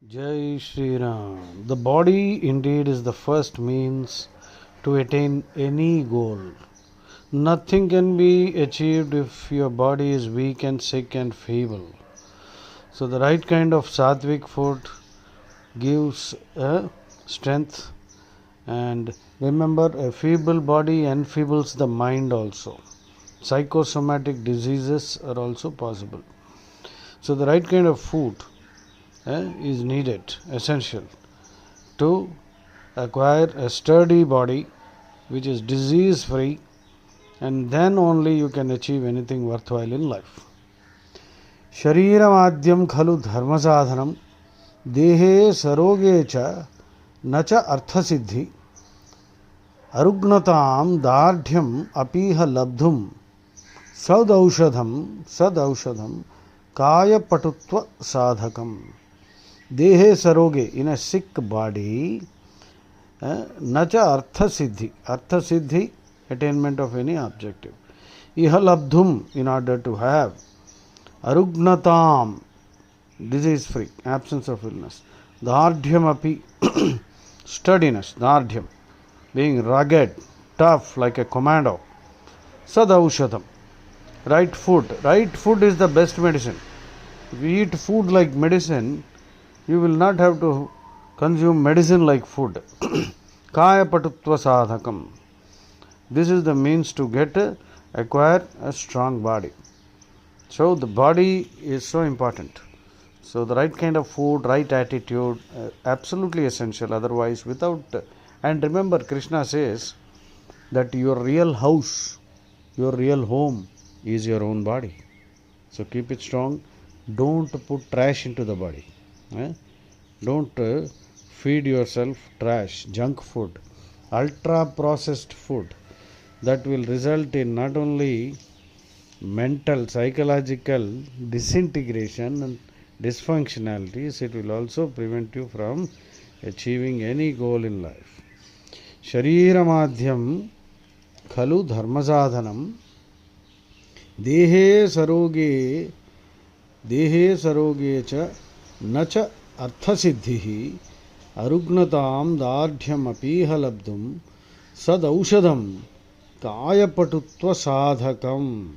Jai Shri Ram. The body indeed is the first means to attain any goal. Nothing can be achieved if your body is weak and sick and feeble. So, the right kind of sattvic food gives strength. And remember, a feeble body enfeebles the mind also. Psychosomatic diseases are also possible. So, the right kind of food is needed, essential, to acquire a sturdy body which is disease free, and then only you can achieve anything worthwhile in life. Shariramadhyam khalu dharma sadhanam dehe saroge cha nacha artha siddhi arugnatam dardhyam apiha labdhum sadaushadham kaya patutva sadhakam. Dehe saroge, in a sick body, nacha artha siddhi, attainment of any objective. Iha labdhum, in order to have. Arugnatam, disease free, absence of illness. Dardhyam api, sturdiness, dardhyam, being rugged, tough like a commando. Sadaushadham, right food. Right food is the best medicine. If you eat food like medicine, you will not have to consume medicine like food. Kaya patutva sadhakam. This is the means to acquire a strong body. So the body is so important. So the right kind of food, right attitude, absolutely essential. Otherwise, without... And remember, Krishna says that your real house, your real home is your own body. So keep it strong. Don't put trash into the body. Don't feed yourself trash, junk food, ultra processed food that will result in not only mental, psychological disintegration and dysfunctionalities, it will also prevent you from achieving any goal in life. Shariramadhyam khalu dharma sadhanam dehe saroge cha nacha artha siddhi arugnatam dardhyam apiha labdhum sadaushadham kaya patutva sadhakam.